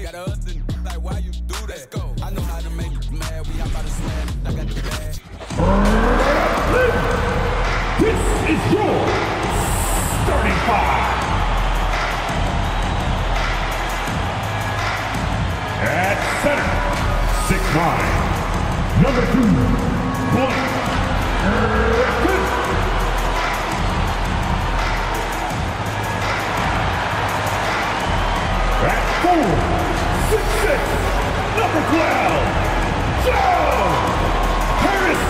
Got a husband, like, why you do that? Let's go. I know how to make you mad. We hop out of slam. I got the bag. This is your starting five. At center, 6'9", number 2, Blake Griffin. At 4, 6'6", number 12, Joe Harris.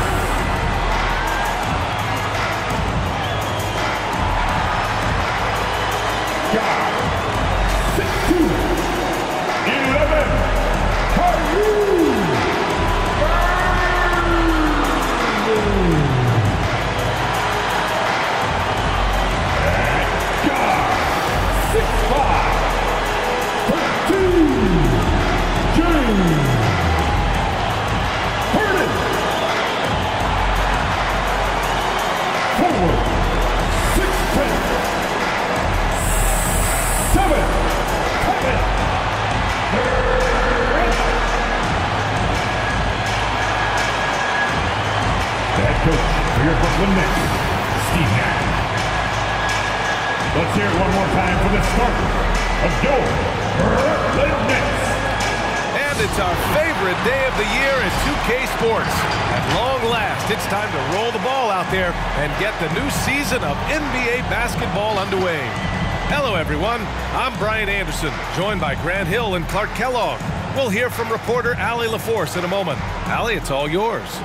God, 6'2", 11, Haru. And God, 6'5", 13, James Harden. 4, 6'10", 7, Kevin. The head coach for your Brooklyn Nets, Steve Nash. Let's hear it one more time for the start of your Brooklyn Nets. And it's our favorite day of the year in 2K Sports. At long last, it's time to roll the ball out there and get the new season of NBA basketball underway. Hello, everyone. I'm Brian Anderson, joined by Grant Hill and Clark Kellogg. We'll hear from reporter Allie LaForce in a moment. Allie, it's all yours.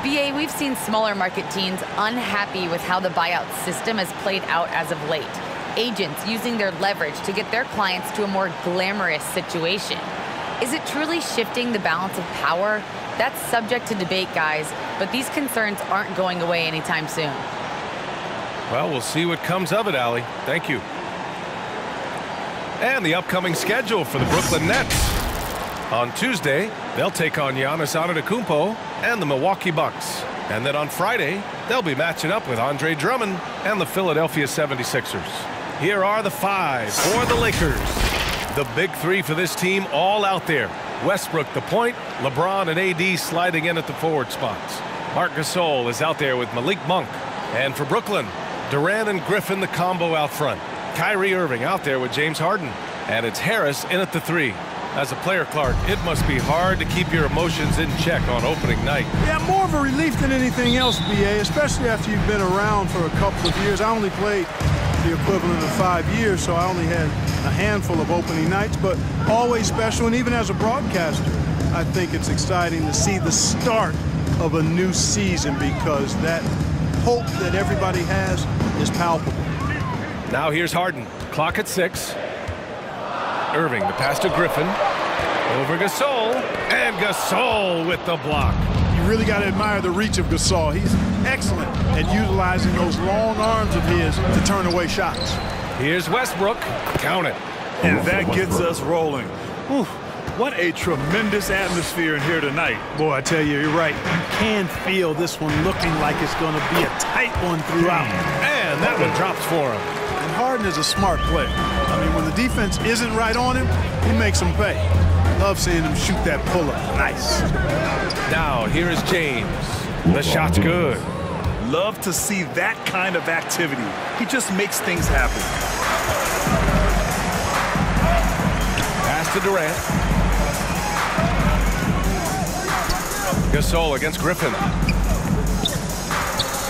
BA, we've seen smaller market teams unhappy with how the buyout system has played out as of late. Agents using their leverage to get their clients to a more glamorous situation. Is it truly shifting the balance of power? That's subject to debate, guys, but these concerns aren't going away anytime soon. Well, we'll see what comes of it, Allie. Thank you. And the upcoming schedule for the Brooklyn Nets. On Tuesday, they'll take on Giannis Antetokounmpo and the Milwaukee Bucks. And then on Friday, they'll be matching up with Andre Drummond and the Philadelphia 76ers. Here are the five for the Lakers. The big three for this team all out there. Westbrook the point, LeBron and AD sliding in at the forward spots. Marc Gasol is out there with Malik Monk. And for Brooklyn, Durant and Griffin the combo out front. Kyrie Irving out there with James Harden. And it's Harris in at the three. As a player, Clark, it must be hard to keep your emotions in check on opening night. Yeah, more of a relief than anything else, BA, especially after you've been around for a couple of years. I only played the equivalent of 5 years, so I only had a handful of opening nights, but always special. And even as a broadcaster, I think it's exciting to see the start of a new season because that hope that everybody has is palpable. Now here's Harden. Clock at 6. Irving, the pass to Griffin. Over Gasol. And Gasol with the block. You really got to admire the reach of Gasol. He's excellent at utilizing those long arms of his to turn away shots. Here's Westbrook. Count it. And that gets us rolling. Whew, what a tremendous atmosphere in here tonight. Boy, I tell you, you're right. You can feel this one looking like it's going to be a tight one throughout. And that one drops for him. And Harden is a smart player. I mean, when the defense isn't right on him, he makes them pay. Love seeing him shoot that pull-up. Nice. Now, here is James. The shot's good. Love to see that kind of activity. He just makes things happen. Pass to Durant. Gasol against Griffin.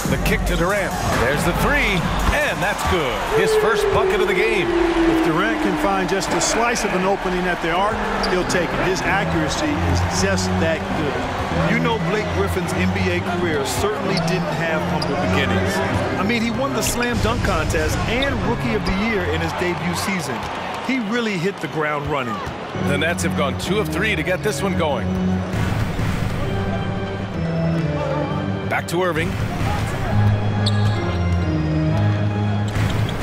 The kick to Durant. There's the three, and that's good. His first bucket of the game. If Durant can find just a slice of an opening at the arc, he'll take it. His accuracy is just that good. You know Blake Griffin's NBA career certainly didn't have humble beginnings. I mean, he won the slam dunk contest and Rookie of the Year in his debut season. He really hit the ground running. The Nets have gone 2 of 3 to get this one going. Back to Irving.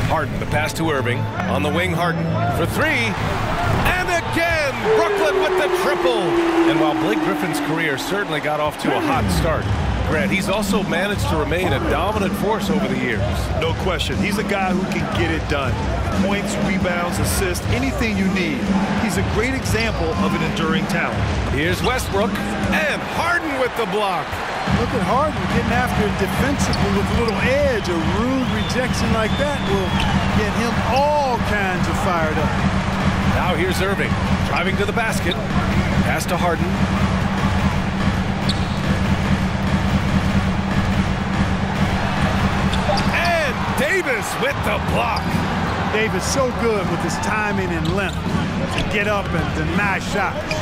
Harden, the pass to Irving. On the wing, Harden for 3. And again, Brooklyn with the triple. And while Blake Griffin's career certainly got off to a hot start, Grant, he's also managed to remain a dominant force over the years. No question. He's a guy who can get it done. Points, rebounds, assists, anything you need. He's a great example of an enduring talent. Here's Westbrook, and Harden with the block. Look at Harden getting after it defensively with a little edge. A rude rejection like that will get him all kinds of fired up. Now here's Irving, driving to the basket. Pass to Harden. And Davis with the block. Davis so good with his timing and length to get up and deny shots.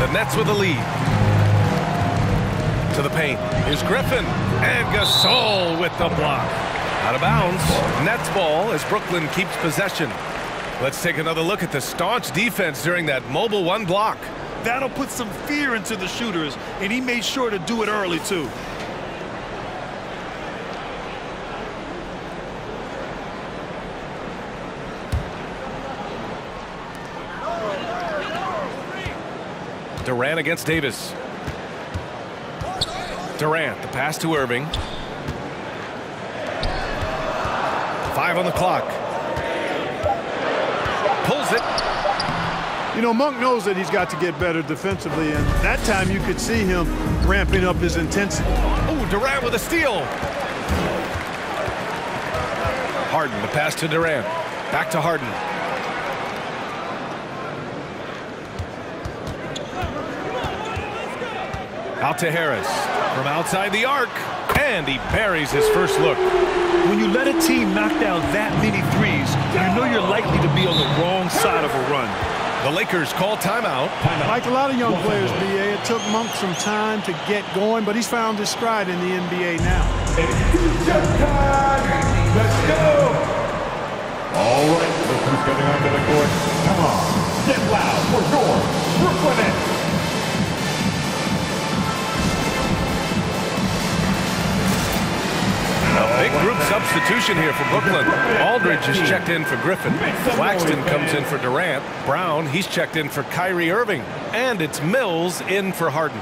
The Nets with a lead. To the paint. Here's Griffin. And Gasol with the block. Out of bounds. Nets ball as Brooklyn keeps possession. Let's take another look at the staunch defense during that mobile one block. That'll put some fear into the shooters, and he made sure to do it early, too. Durant against Davis. Durant, the pass to Irving. 5 on the clock. Pulls it. You know, Monk knows that he's got to get better defensively, and that time you could see him ramping up his intensity. Oh, Durant with a steal. Harden, the pass to Durant. Back to Harden. Out to Harris. From outside the arc. And he buries his first look. When you let a team knock down that many threes, you know you're likely to be on the wrong side of a run. The Lakers call timeout. Like a lot of young players, B.A., it took Monk some time to get going, but he's found his stride in the NBA now. It's just time. Let's go. All right, look who's coming onto the court. Come on, get loud for your Brooklyn Nets. A big group substitution here for Brooklyn. Aldridge is checked in for Griffin. Claxton comes in for Durant. Brown, he's checked in for Kyrie Irving. And it's Mills in for Harden.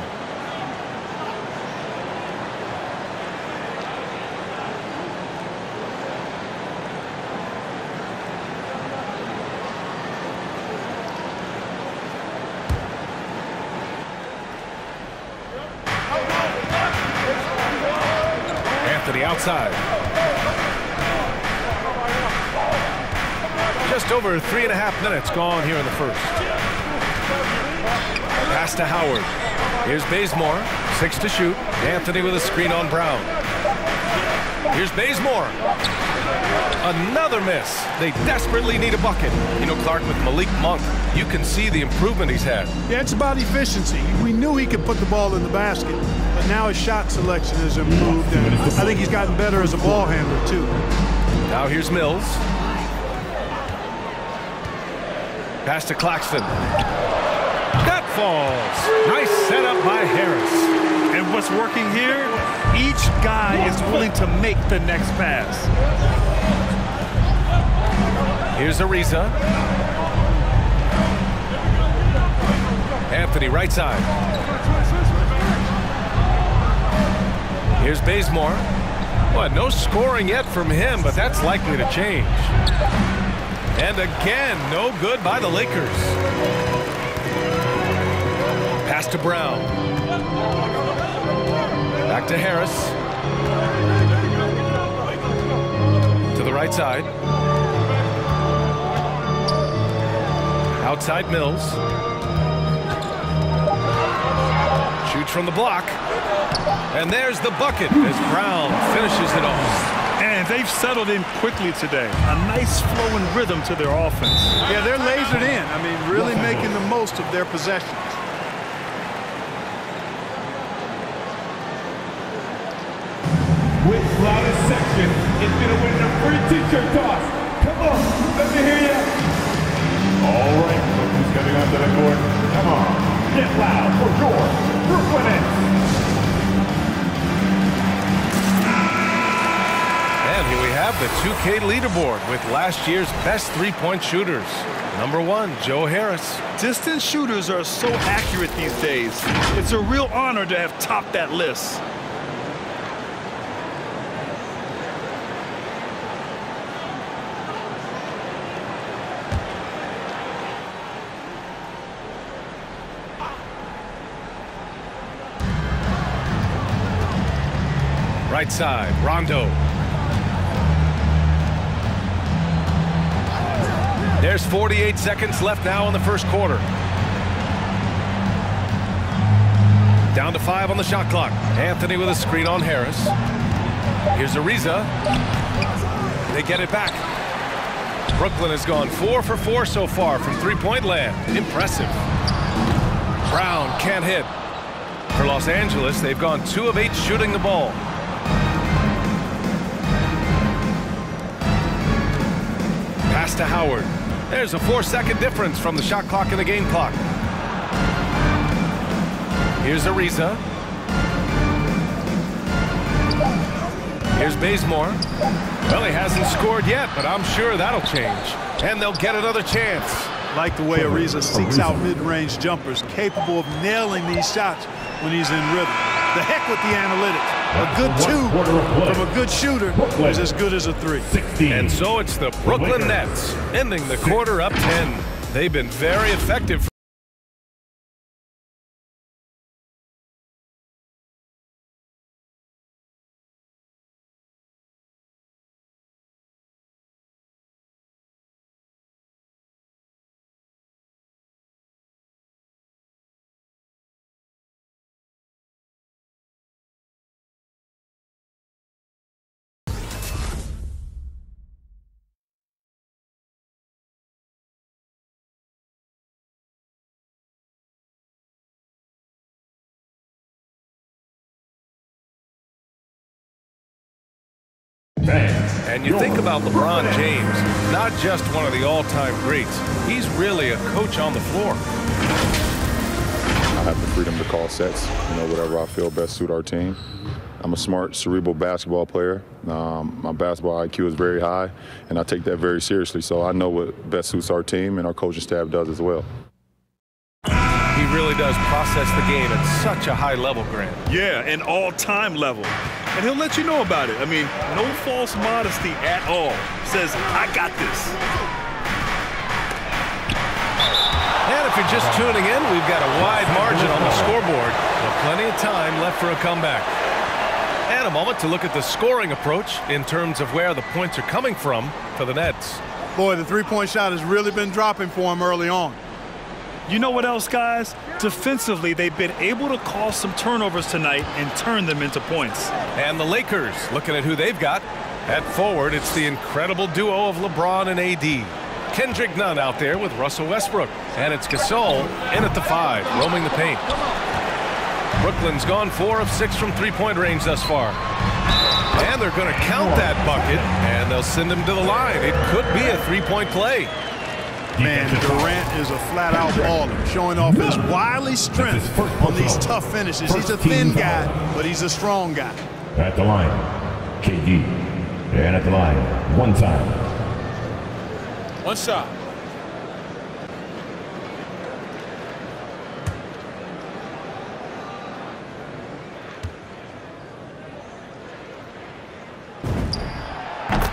Anthony outside. Just over 3.5 minutes gone here in the first. Pass to Howard. Here's Bazemore. 6 to shoot. Anthony with a screen on Brown. Here's Bazemore. Another miss. They desperately need a bucket. You know, Clark, with Malik Monk, you can see the improvement he's had. Yeah, it's about efficiency. We knew he could put the ball in the basket, but now his shot selection has improved, and I think he's gotten better as a ball handler, too. Now here's Mills. Pass to Claxton. That falls. Nice setup by Harris. And what's working here? Each guy is willing to make the next pass. Here's Ariza. Anthony right side. Here's Bazemore. Well, no scoring yet from him, but that's likely to change. And again, no good by the Lakers. Pass to Brown. Back to Harris. To the right side. Outside Mills. Shoots from the block. And there's the bucket as Brown finishes it off. And they've settled in quickly today. A nice flow and rhythm to their offense. Yeah, they're lasered in. I mean, really making the most of their possessions. With loudest section is going to win the free t-shirt toss. Come on, let me hear you. All right, look who's coming onto the court. Come on, get loud for your Brooklyn Nets. And here we have the 2K leaderboard with last year's best three-point shooters. Number 1, Joe Harris. Distance shooters are so accurate these days. It's a real honor to have topped that list. Right side, Rondo. There's 48 seconds left now in the first quarter. Down to 5 on the shot clock. Anthony with a screen on Harris. Here's Ariza. They get it back. Brooklyn has gone 4 for 4 so far from three-point land. Impressive. Brown can't hit. For Los Angeles, they've gone 2 of 8 shooting the ball. Pass to Howard. There's a 4-second difference from the shot clock and the game clock. Here's Ariza. Here's Bazemore. Well, he hasn't scored yet, but I'm sure that'll change. And they'll get another chance. Like the way Ariza seeks out mid-range jumpers, capable of nailing these shots when he's in rhythm. The heck with the analytics. A good 2 from a good shooter is as good as a 3. And so it's the Brooklyn Nets ending the quarter up 10. They've been very effective. And you think about LeBron James, not just one of the all-time greats. He's really a coach on the floor. I have the freedom to call sets, whatever I feel best suit our team. I'm a smart, cerebral basketball player. My basketball IQ is very high, and I take that very seriously. So I know what best suits our team, and our coaching staff does as well. He really does process the game at such a high level, Grant. Yeah, an all-time level. And he'll let you know about it. I mean, no false modesty at all. Says, I got this. And if you're just tuning in, we've got a wide margin on the scoreboard, but plenty of time left for a comeback. And a moment to look at the scoring approach in terms of where the points are coming from for the Nets. Boy, the three-point shot has really been dropping for him early on. You know what else, guys? Defensively, they've been able to cause some turnovers tonight and turn them into points. And the Lakers, looking at who they've got. At forward, it's the incredible duo of LeBron and AD. Kendrick Nunn out there with Russell Westbrook. And it's Gasol in at the 5, roaming the paint. Brooklyn's gone 4 of 6 from three-point range thus far. And they're going to count that bucket, and they'll send him to the line. It could be a three-point play. Man, Durant is a flat-out baller, showing off his wily strength on these tough finishes. He's a thin guy, but he's a strong guy. At the line, KD. And at the line, 1 time. 1 shot.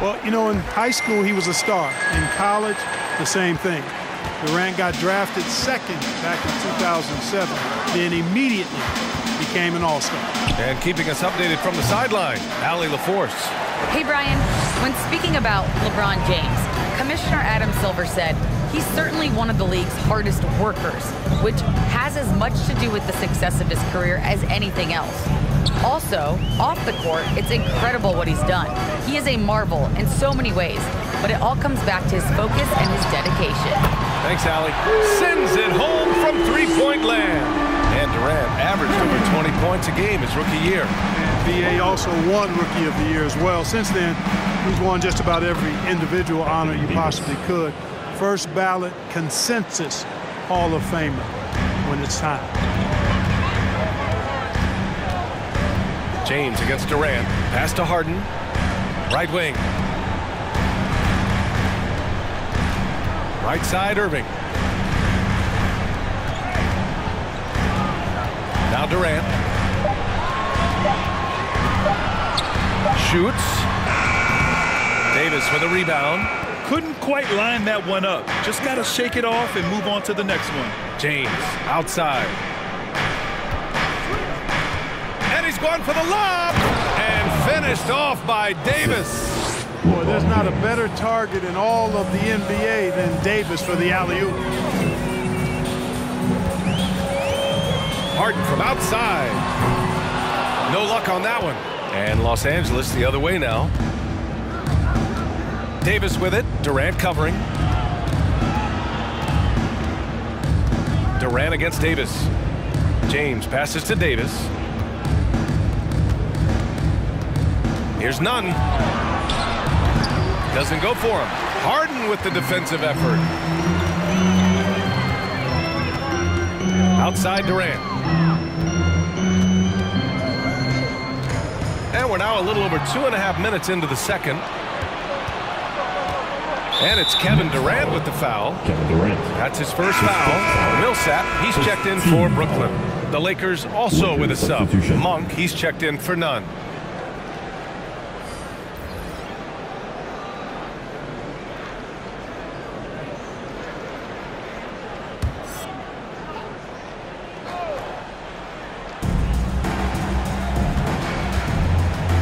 Well, in high school, he was a star. In college, the same thing. Durant got drafted second back in 2007, then immediately became an all-star. And keeping us updated from the sideline, Allie LaForce. Hey, Brian, when speaking about LeBron James, Commissioner Adam Silver said he's certainly one of the league's hardest workers, which has as much to do with the success of his career as anything else. Also, off the court, it's incredible what he's done. He is a marvel in so many ways, but it all comes back to his focus and his dedication. Thanks, Allie. Sends it home from three-point land. And Durant averaged over 20 points a game his rookie year. And BA also won Rookie of the Year as well. Since then, he's won just about every individual honor you possibly could. First ballot consensus Hall of Famer when it's time. James against Durant. Pass to Harden. Right wing. Right side, Irving. Now Durant. Shoots. Davis with a rebound. Couldn't quite line that one up. Just got to shake it off and move on to the next one. James outside. And he's going for the lob. And finished off by Davis. Boy, there's not a better target in all of the NBA than Davis for the alley-oop. Harden from outside. No luck on that one. And Los Angeles the other way now. Davis with it. Durant covering. Durant against Davis. James passes to Davis. Here's none. Doesn't go for him. Harden with the defensive effort. Outside Durant. And we're now a little over 2.5 minutes into the second. And it's Kevin Durant with the foul. Kevin Durant. That's his first foul. Millsap, he's checked in for Brooklyn. The Lakers also with a sub. Monk, he's checked in for none.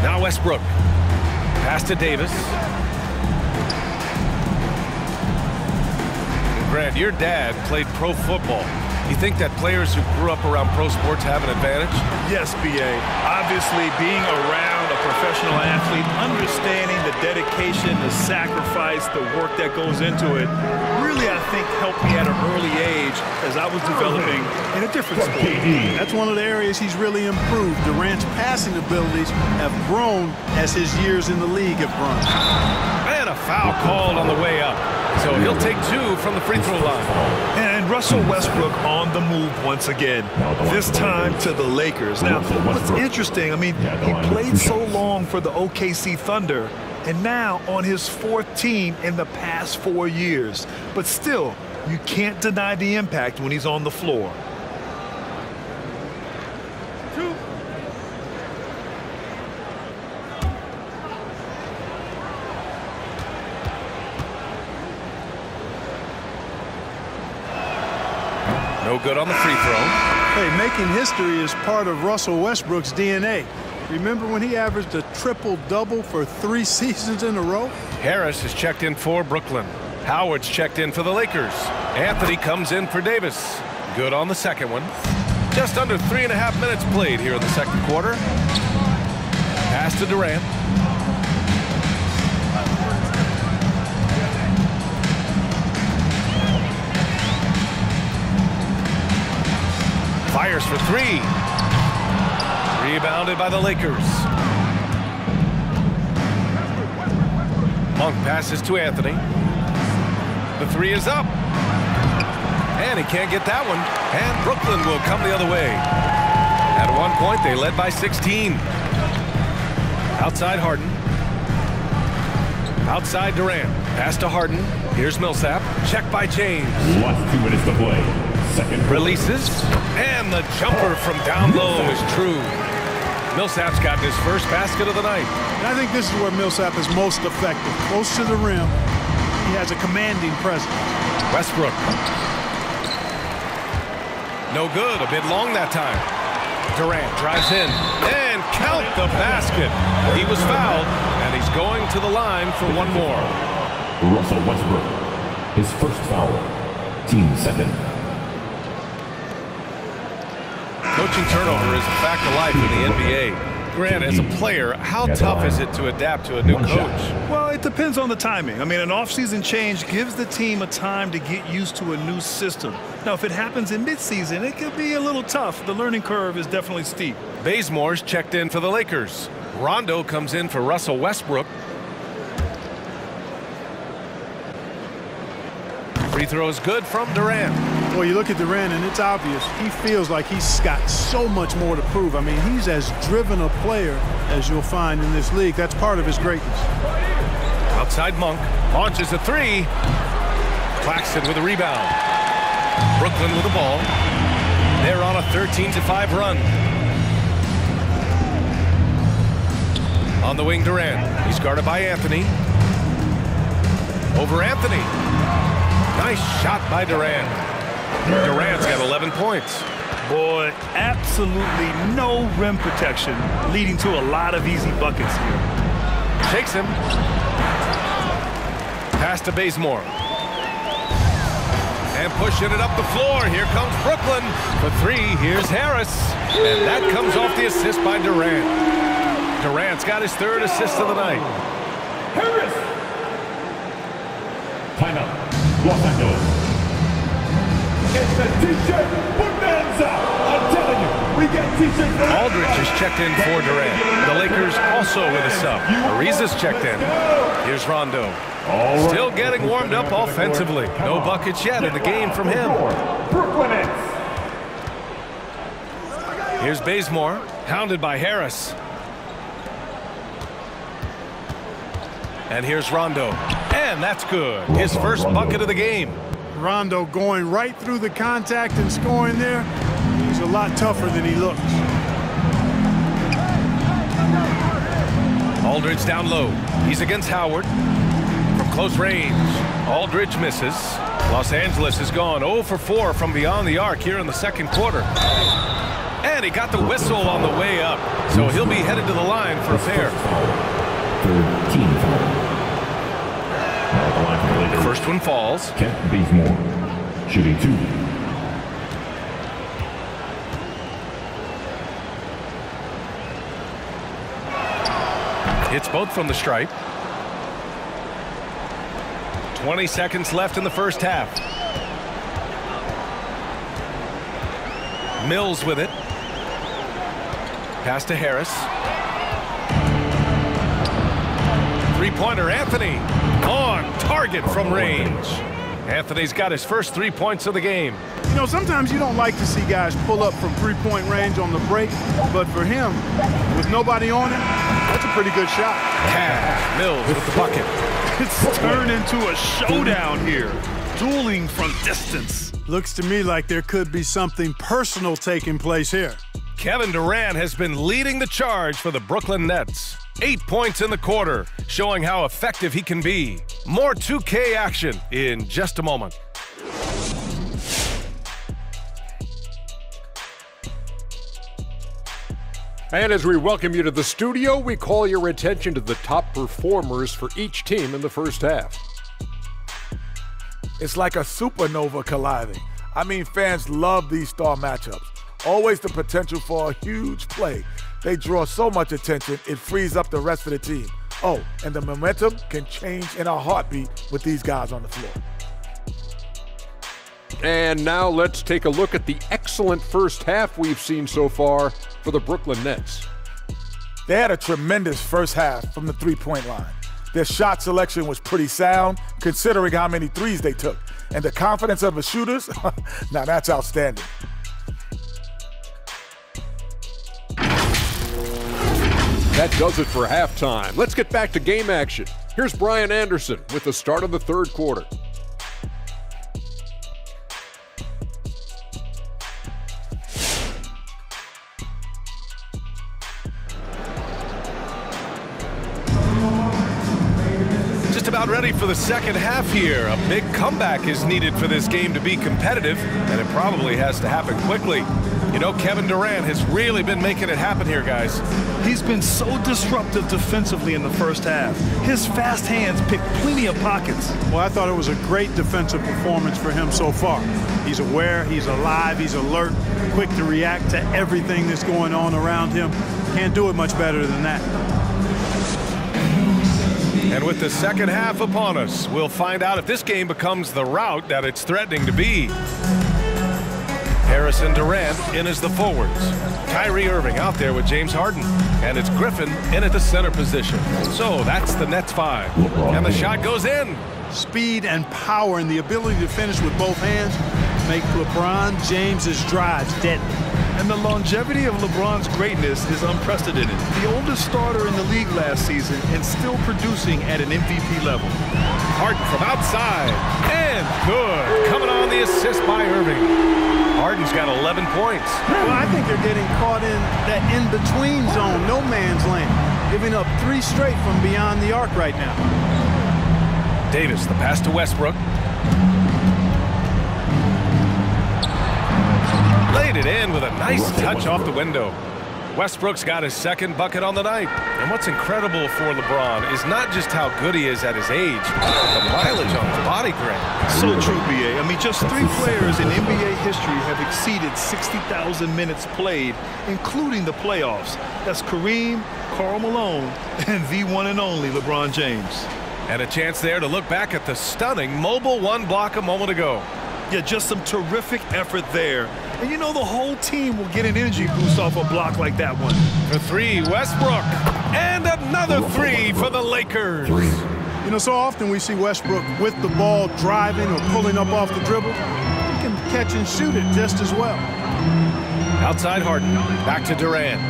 Now Westbrook. Pass to Davis. Grant, your dad played pro football. You think that players who grew up around pro sports have an advantage? Yes, B.A. Obviously, being around a professional athlete, understanding the dedication, the sacrifice, the work that goes into it, really, I think, helped me at an early age as I was developing in a different sport. That's one of the areas he's really improved. Durant's passing abilities have grown as his years in the league have grown. And a foul called on the way up. So he'll take 2 from the free throw line. And Russell Westbrook on the move once again, this time to the Lakers. Now, what's interesting, I mean, he played so long for the OKC Thunder, and now on his 4th team in the past 4 years. But still, you can't deny the impact when he's on the floor. No good on the free throw. Hey, making history is part of Russell Westbrook's DNA. Remember when he averaged a triple-double for 3 seasons in a row? Harris is checked in for Brooklyn. Howard's checked in for the Lakers. Anthony comes in for Davis. Good on the second one. Just under 3.5 minutes played here in the second quarter. Pass to Durant. Fires for 3. Rebounded by the Lakers. Monk passes to Anthony. The 3 is up. And he can't get that one. And Brooklyn will come the other way. At one point, they led by 16. Outside Harden. Outside Durant. Pass to Harden. Here's Millsap. Check by James. Last 2 minutes to play. Second releases, and the jumper from down low is true. Millsap's got his first basket of the night. And I think this is where Millsap is most effective. Close to the rim, he has a commanding presence. Westbrook. No good, a bit long that time. Durant drives in, and count the basket. He was fouled, and he's going to the line for one more. Russell Westbrook, his first foul, team second. Coaching turnover is a fact of life in the NBA. Grant, as a player, how tough is it to adapt to a new coach? Well, it depends on the timing. I mean, an offseason change gives the team a time to get used to a new system. Now, if it happens in midseason, it could be a little tough. The learning curve is definitely steep. Bazemore's checked in for the Lakers. Rondo comes in for Russell Westbrook. Free throw is good from Durant. Well, you look at Durant, and it's obvious. He feels like he's got so much more to prove. I mean, he's as driven a player as you'll find in this league. That's part of his greatness. Outside Monk. Launches a 3. Claxton with a rebound. Brooklyn with the ball. They're on a 13-5 run. On the wing, Durant. He's guarded by Anthony. Over Anthony. Nice shot by Durant. Durant's got 11 points. Boy, absolutely no rim protection, leading to a lot of easy buckets here. Takes him. Pass to Bazemore. And pushing it up the floor. Here comes Brooklyn. For three, here's Harris. And that comes off the assist by Durant. Durant's got his third assist of the night. Harris! Timeout. Los Angeles. It's the T-shirt bonanza. I'm telling you, we get T-shirts for Aldridge is checked in for Durant. The Lakers also with a sub. Ariza's checked in. Here's Rondo. Still getting warmed up offensively. No buckets yet in the game from him. Brooklyn Nets. Here's Bazemore, hounded by Harris. And here's Rondo. And that's good. His first bucket of the game. Rondo going right through the contact and scoring there. He's a lot tougher than he looks. Aldridge down low. He's against Howard. From close range, Aldridge misses. Los Angeles has gone 0 for 4 from beyond the arc here in the second quarter. And he got the whistle on the way up. So he'll be headed to the line for a pair. Third team foul. The first one falls. Kent Bazemore, shooting 2. Hits both from the stripe. 20 seconds left in the first half. Mills with it. Pass to Harris. Three-pointer, Anthony. On target from range. Anthony's got his first 3 points of the game. You know, sometimes you don't like to see guys pull up from three-point range on the break, but for him, with nobody on him, that's a pretty good shot. Cash, Mills with the bucket. It's turned into a showdown here. Dueling from distance. Looks to me like there could be something personal taking place here. Kevin Durant has been leading the charge for the Brooklyn Nets. 8 points in the quarter, showing how effective he can be. More 2K action in just a moment. And as we welcome you to the studio, we call your attention to the top performers for each team in the first half. It's like a supernova colliding. I mean, fans love these star matchups. Always the potential for a huge play. They draw so much attention, it frees up the rest of the team. Oh, and the momentum can change in a heartbeat with these guys on the floor. And now let's take a look at the excellent first half we've seen so far for the Brooklyn Nets. They had a tremendous first half from the three-point line. Their shot selection was pretty sound, considering how many threes they took. And the confidence of the shooters, now that's outstanding. That does it for halftime. Let's get back to game action. Here's Brian Anderson with the start of the third quarter. Just about ready for the second half here. A big comeback is needed for this game to be competitive, and it probably has to happen quickly. You know, Kevin Durant has really been making it happen here, guys. He's been so disruptive defensively in the first half. His fast hands pick plenty of pockets. Well, I thought it was a great defensive performance for him so far. He's aware, he's alive, he's alert, quick to react to everything that's going on around him. Can't do it much better than that. And with the second half upon us, we'll find out if this game becomes the rout that it's threatening to be. Harris and Durant in as the forwards. Kyrie Irving out there with James Harden. And it's Griffin in at the center position. So that's the Nets 5. And the shot goes in. Speed and power and the ability to finish with both hands make LeBron James's drives deadly. And the longevity of LeBron's greatness is unprecedented. The oldest starter in the league last season and still producing at an MVP level. Harden from outside, and good. Coming on the assist by Irving. Harden's got 11 points. Well, I think they're getting caught in that in-between zone, no man's land, giving up 3 straight from beyond the arc right now. Davis, the pass to Westbrook. Laid it in with a nice touch off the window. Westbrook's got his second bucket on the night. And what's incredible for LeBron is not just how good he is at his age, but the mileage on his body grade. So true, B.A. I mean, just 3 players in NBA history have exceeded 60,000 minutes played, including the playoffs. That's Kareem, Karl Malone, and the one and only LeBron James. And a chance there to look back at the stunning mobile 1 block a moment ago. Yeah, just some terrific effort there. And you know the whole team will get an energy boost off a block like that one. For 3, Westbrook. And another 3 for the Lakers. You know, so often we see Westbrook with the ball driving or pulling up off the dribble. He can catch and shoot it just as well. Outside Harden. Back to Durant.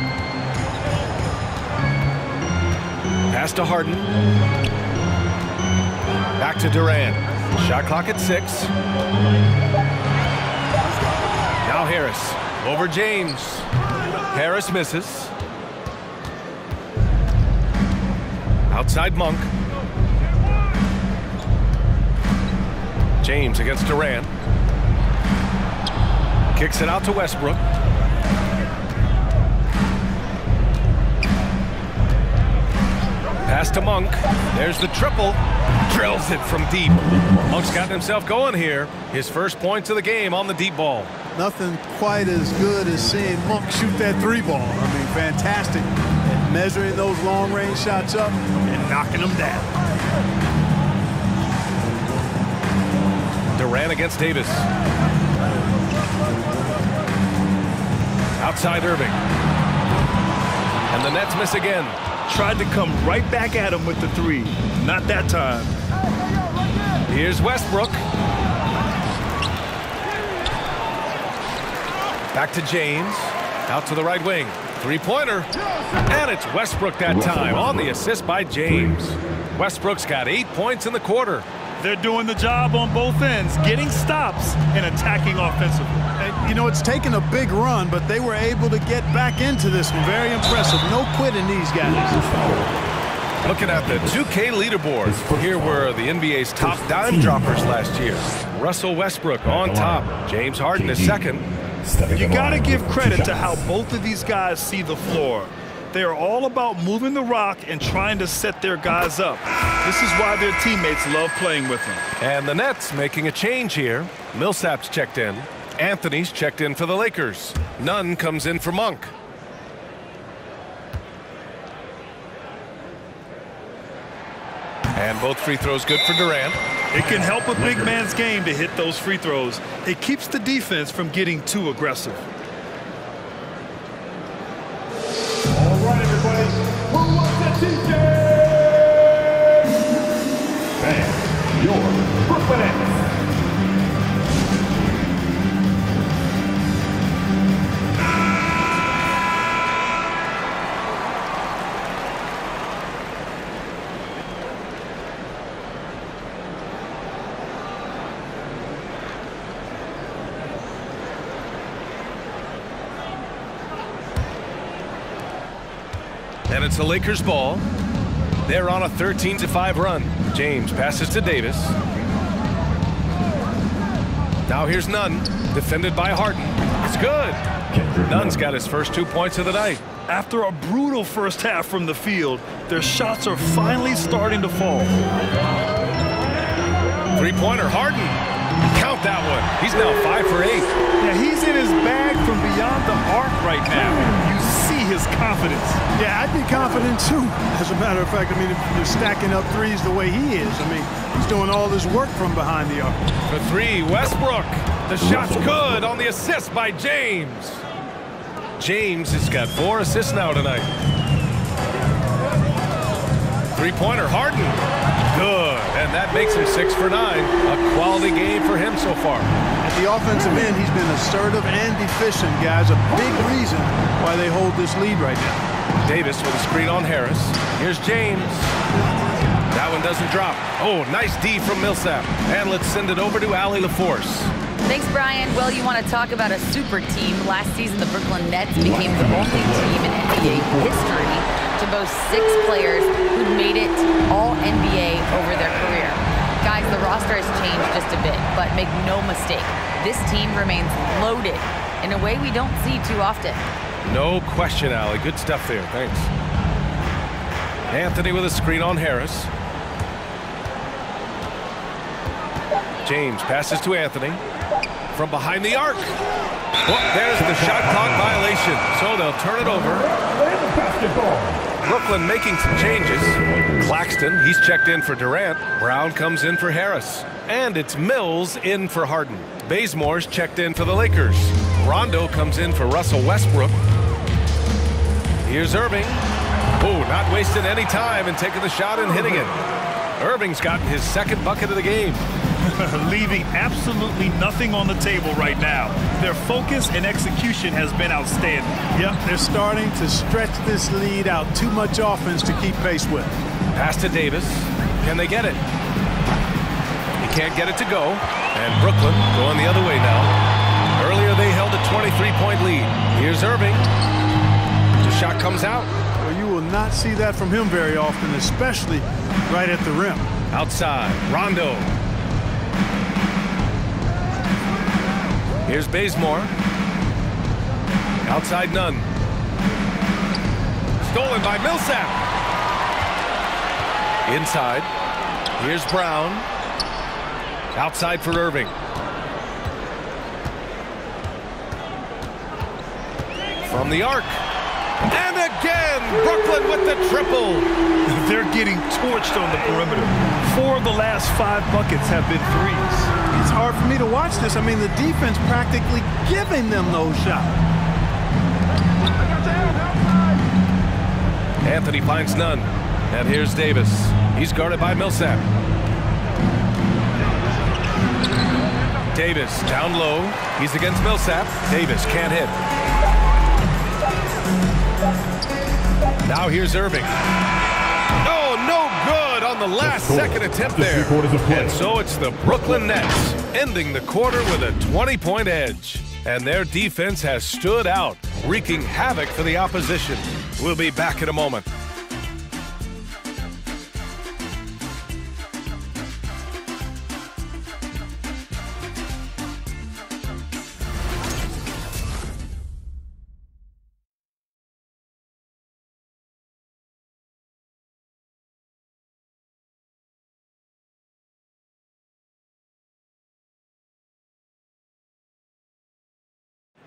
Pass to Harden. Back to Durant. Shot clock at 6. Now Harris over James. Harris misses. Outside Monk. James against Durant. Kicks it out to Westbrook. Pass to Monk. There's the triple. Drills it from deep. Monk's gotten himself going here. His first points of the game on the deep ball. Nothing quite as good as seeing Monk shoot that 3 ball. I mean, fantastic at measuring those long-range shots up and knocking them down. Durant against Davis. Outside Irving. And the Nets miss again. Tried to come right back at him with the 3. Not that time. Here's Westbrook. Back to James. Out to the right wing. 3-pointer. And it's Westbrook that time on the assist by James. Westbrook's got 8 points in the quarter. They're doing the job on both ends, getting stops and attacking offensively. And, you know, it's taken a big run, but they were able to get back into this one. Very impressive. No quitting these guys. Looking at the 2K leaderboard, here were the NBA's top dime droppers last year. Russell Westbrook on top. James Harden is second. You got to give credit to how both of these guys see the floor. They are all about moving the rock and trying to set their guys up. This is why their teammates love playing with them. And the Nets making a change here. Millsap's checked in. Anthony's checked in for the Lakers. Nunn comes in for Monk. And both free throws good for Durant. It can help a big man's game to hit those free throws. It keeps the defense from getting too aggressive. All right, everybody. Who wants the TJ? Bang, your Brooklyn Nets. And it's the Lakers ball. They're on a 13-5 run. James passes to Davis. Now here's Nunn, defended by Harden. It's good. Nunn's got his first 2 points of the night. After a brutal first half from the field, their shots are finally starting to fall. 3-pointer, Harden. Count that one. He's now 5 for 8. Yeah, he's in his bag from beyond the arc right now. You see his confidence. Yeah, I'd be confident too. As a matter of fact, I mean, if you're stacking up threes the way he is, I mean, he's doing all this work from behind the arc. For 3, Westbrook. The shot's good on the assist by James. James has got 4 assists now tonight. 3-pointer, Harden. Good, and that makes him 6 for 9. A quality game for him so far. At the offensive end, he's been assertive and efficient, guys. A big reason why they hold this lead right now. Davis with a screen on Harris. Here's James. That one doesn't drop. Oh, nice D from Millsap. And let's send it over to Allie LaForce. Thanks, Brian. Well, you want to talk about a super team. Last season, the Brooklyn Nets became the only team in NBA history to boast 6 players who made it all NBA over their career. Guys, the roster has changed just a bit, but make no mistake, this team remains loaded in a way we don't see too often. No question, Allie. Good stuff there. Thanks. Anthony with a screen on Harris. James passes to Anthony. From behind the arc. Well, there's the shot clock violation. So they'll turn it over. Brooklyn making some changes. Claxton, he's checked in for Durant. Brown comes in for Harris. And it's Mills in for Harden. Bazemore's checked in for the Lakers. Rondo comes in for Russell Westbrook. Here's Irving. Oh, not wasting any time and taking the shot and hitting it. Irving's gotten his second bucket of the game. Leaving absolutely nothing on the table right now. Their focus and execution has been outstanding. Yep, they're starting to stretch this lead out. Too much offense to keep pace with. Pass to Davis. Can they get it? He can't get it to go. And Brooklyn going the other way now. Earlier they held a 23-point lead. Here's Irving. The shot comes out. Well, you will not see that from him very often, especially right at the rim. Outside, Rondo. Here's Bazemore. Outside, none. Stolen by Millsap. Inside. Here's Brown. Outside for Irving. From the arc. And again, Brooklyn with the triple. They're getting torched on the perimeter. 4 of the last 5 buckets have been threes. It's hard for me to watch this. I mean, the defense practically giving them those shots. Anthony finds none. And here's Davis. He's guarded by Millsap. Davis down low. He's against Millsap. Davis can't hit. Now here's Irving. Oh, no good on the last second attempt there. And so it's the Brooklyn Nets ending the quarter with a 20-point edge. And their defense has stood out, wreaking havoc for the opposition. We'll be back in a moment.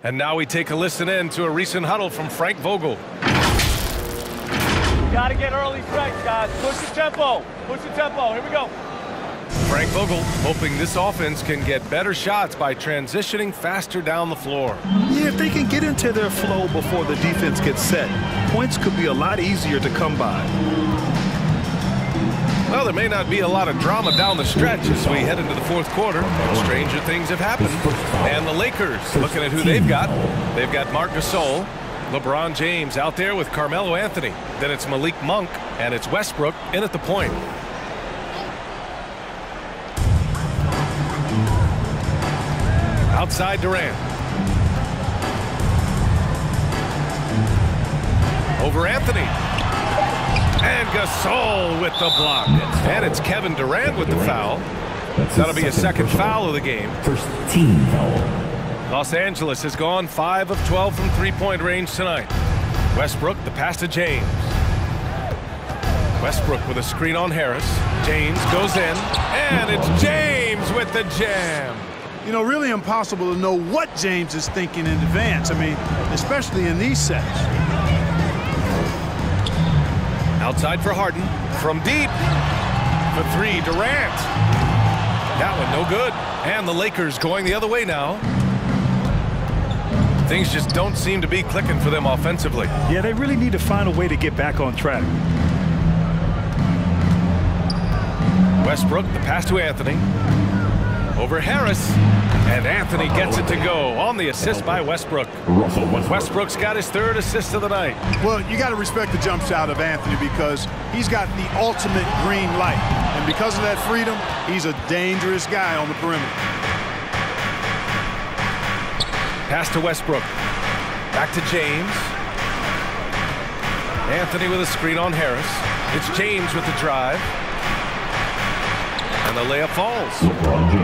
And now we take a listen in to a recent huddle from Frank Vogel. Got to get early strikes, guys. Push the tempo. Push the tempo. Here we go. Frank Vogel hoping this offense can get better shots by transitioning faster down the floor. Yeah, if they can get into their flow before the defense gets set, points could be a lot easier to come by. Well, there may not be a lot of drama down the stretch as we head into the fourth quarter. Stranger things have happened. And the Lakers, looking at who they've got. They've got Marc Gasol, LeBron James out there with Carmelo Anthony. Then it's Malik Monk, and it's Westbrook in at the point. Outside Durant. Over Anthony. And Gasol with the block. And it's Kevin Durant with the foul. That'll be a second foul of the game. First team foul. Los Angeles has gone 5 of 12 from three-point range tonight. Westbrook, the pass to James. Westbrook with a screen on Harris. James goes in. And it's James with the jam. You know, really impossible to know what James is thinking in advance. I mean, especially in these sets. Outside for Harden. From deep. For 3, Durant. That one no good. And the Lakers going the other way now. Things just don't seem to be clicking for them offensively. Yeah, they really need to find a way to get back on track. Westbrook, the pass to Anthony. Over Harris. And Anthony gets it to go on the assist by Westbrook. Westbrook's got his 3rd assist of the night. Well, you got to respect the jump shot of Anthony because he's got the ultimate green light. And because of that freedom, he's a dangerous guy on the perimeter. Pass to Westbrook. Back to James. Anthony with a screen on Harris. It's James with the drive. And the layup falls.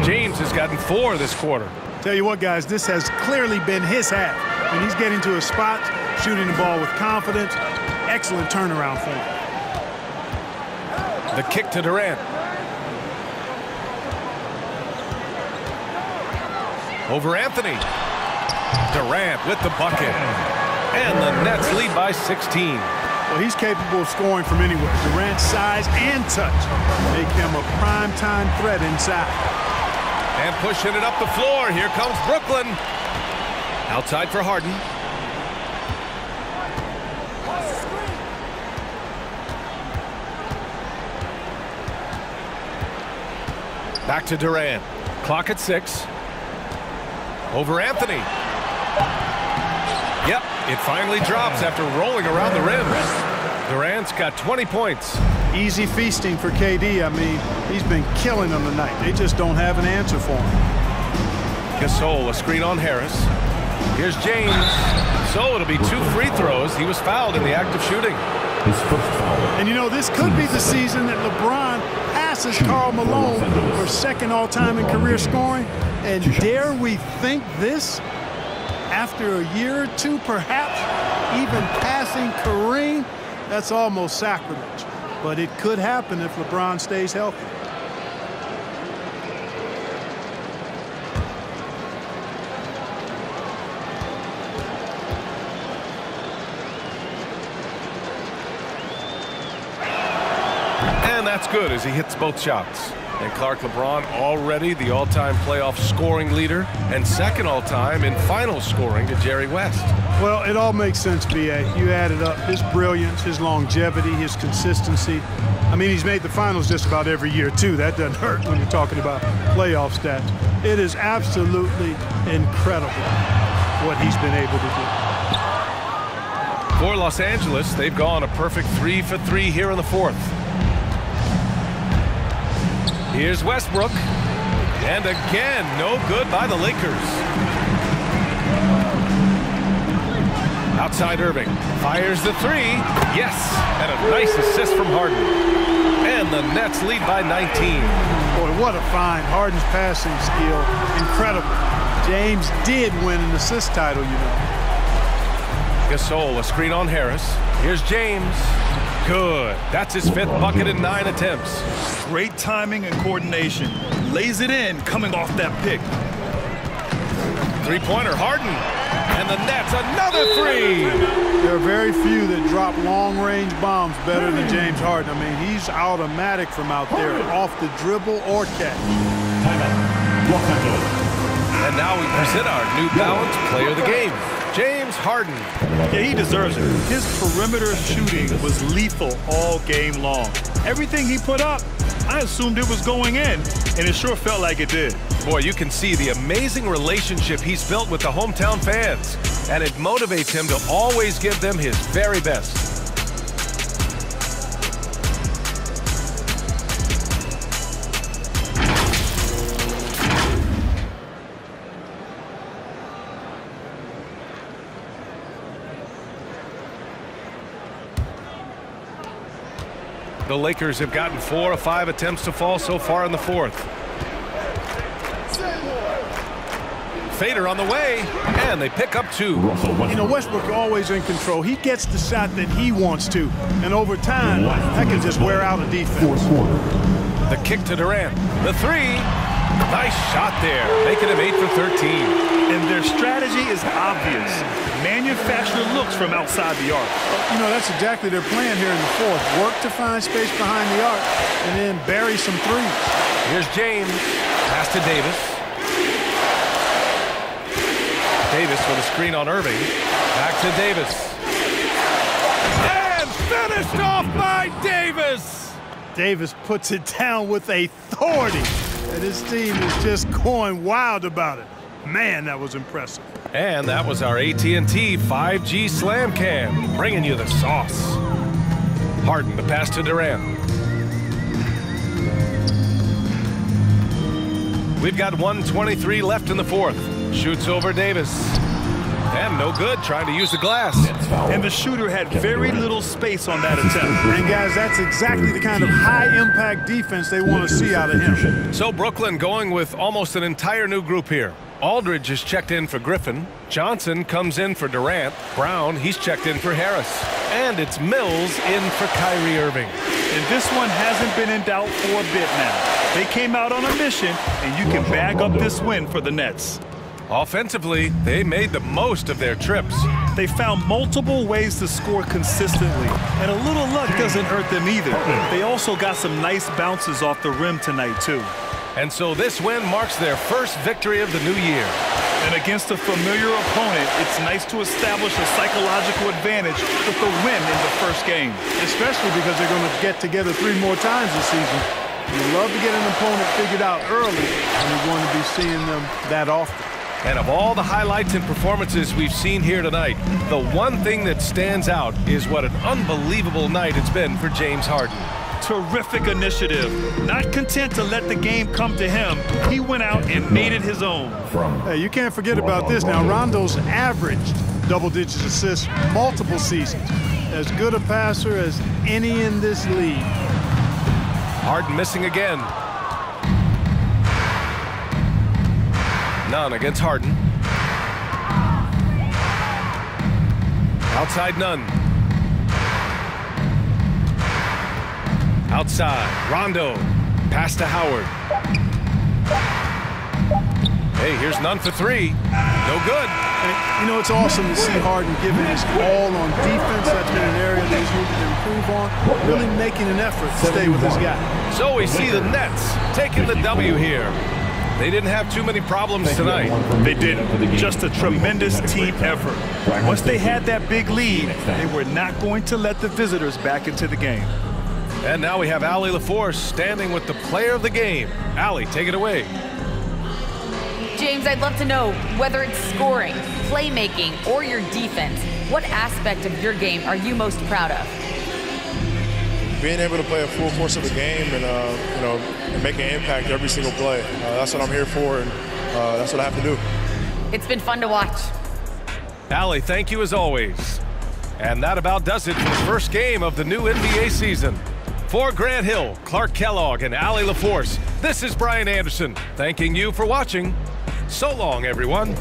James has gotten 4 this quarter. Tell you what, guys, this has clearly been his half. When he's getting to his spot, shooting the ball with confidence, excellent turnaround for him. The kick to Durant. Over Anthony. Durant with the bucket. And the Nets lead by 16. Well, he's capable of scoring from anywhere. Durant's size and touch make him a prime-time threat inside. And pushing it up the floor. Here comes Brooklyn. Outside for Harden. Back to Durant. Clock at 6. Over Anthony. Yep, it finally drops after rolling around the rim. Durant's got 20 points. Easy feasting for KD. I mean, he's been killing them tonight. They just don't have an answer for him. Gasol, a screen on Harris. Here's James. So it'll be 2 free throws. He was fouled in the act of shooting. And you know, this could be the season that LeBron passes Karl Malone for 2nd all-time in career scoring. And dare we think this? After a year or 2, perhaps, even passing Kareem, that's almost sacrilege. But it could happen if LeBron stays healthy. And that's good as he hits both shots. And Clark, LeBron already the all-time playoff scoring leader and 2nd all-time in final scoring to Jerry West. Well, it all makes sense, B.A. You added up his brilliance, his longevity, his consistency. I mean, he's made the finals just about every year, too. That doesn't hurt when you're talking about playoff stats. It is absolutely incredible what he's been able to do. For Los Angeles, they've gone a perfect 3 for 3 here in the 4th. Here's Westbrook. And again, no good by the Lakers. Outside Irving. Fires the 3. Yes. And a nice assist from Harden. And the Nets lead by 19. Boy, what a find. Harden's passing skill. Incredible. James did win an assist title, you know. Gasol, a screen on Harris. Here's James. Good. That's his 5th bucket in 9 attempts. Great timing and coordination. Lays it in coming off that pick. 3-pointer, Harden. And the Nets, another 3. There are very few that drop long-range bombs better than James Harden. I mean, he's automatic from out there, off the dribble or catch. And now we present our New Balance Player of the Game, James Harden. Yeah, he deserves it. His perimeter shooting was lethal all game long. Everything he put up, I assumed it was going in, and it sure felt like it did. Boy, you can see the amazing relationship he's built with the hometown fans, and it motivates him to always give them his very best. The Lakers have gotten 4 of 5 attempts to fall so far in the 4th. Fader on the way, and they pick up 2. You know, Westbrook always in control. He gets the shot that he wants to, and over time, that can just wear out a defense. The kick to Durant. The 3. Nice shot there, making him 8 for 13. And their strategy is obvious. Manufacture looks from outside the arc. You know, that's exactly their plan here in the 4th. Work to find space behind the arc and then bury some threes. Here's James. Pass to Davis. Davis with a screen on Irving. Back to Davis. And finished off by Davis. Davis puts it down with authority. And his team is just going wild about it. Man, that was impressive. And that was our AT&T 5G Slam Cam, bringing you the sauce. Harden, the pass to Durant. We've got 1:23 left in the fourth. Shoots over Davis. And no good, trying to use the glass. And the shooter had very little space on that attempt. And guys, that's exactly the kind of high-impact defense they want to see out of him. So Brooklyn going with almost an entire new group here. Aldridge is checked in for Griffin. Johnson comes in for Durant. Brown, he's checked in for Harris. And it's Mills in for Kyrie Irving. And this one hasn't been in doubt for a bit now. They came out on a mission, and you can bag up this win for the Nets. Offensively, they made the most of their trips. They found multiple ways to score consistently, and a little luck doesn't hurt them either. They also got some nice bounces off the rim tonight, too. And so this win marks their first victory of the new year. And against a familiar opponent, it's nice to establish a psychological advantage with the win in the first game. Especially because they're going to get together 3 more times this season. You love to get an opponent figured out early, and you're going to be seeing them that often. And of all the highlights and performances we've seen here tonight, the one thing that stands out is what an unbelievable night it's been for James Harden. Terrific initiative. Not content to let the game come to him, he went out and made it his own. Hey, you can't forget about this now. Rondo's averaged double-digit assists multiple seasons. As good a passer as any in this league. Harden missing again. None against Harden. Outside none. Outside, Rondo. Pass to Howard. Hey, here's none for 3. No good. And, you know, it's awesome to see Harden giving his all on defense. That's been an area that he's needed to improve on. Really making an effort to stay with his guy. So we see the Nets taking the W here. They didn't have too many problems tonight. They didn't. Just a tremendous team effort. Once they had that big lead, they were not going to let the visitors back into the game. And now we have Allie LaForce standing with the player of the game. Allie, take it away. James, I'd love to know whether it's scoring, playmaking, or your defense. What aspect of your game are you most proud of? Being able to play a full course of a game and and make an impact every single play. That's what I'm here for, and that's what I have to do. It's been fun to watch. Allie, thank you as always. And that about does it for the first game of the new NBA season. For Grant Hill, Clark Kellogg, and Allie LaForce, this is Brian Anderson, thanking you for watching. So long, everyone.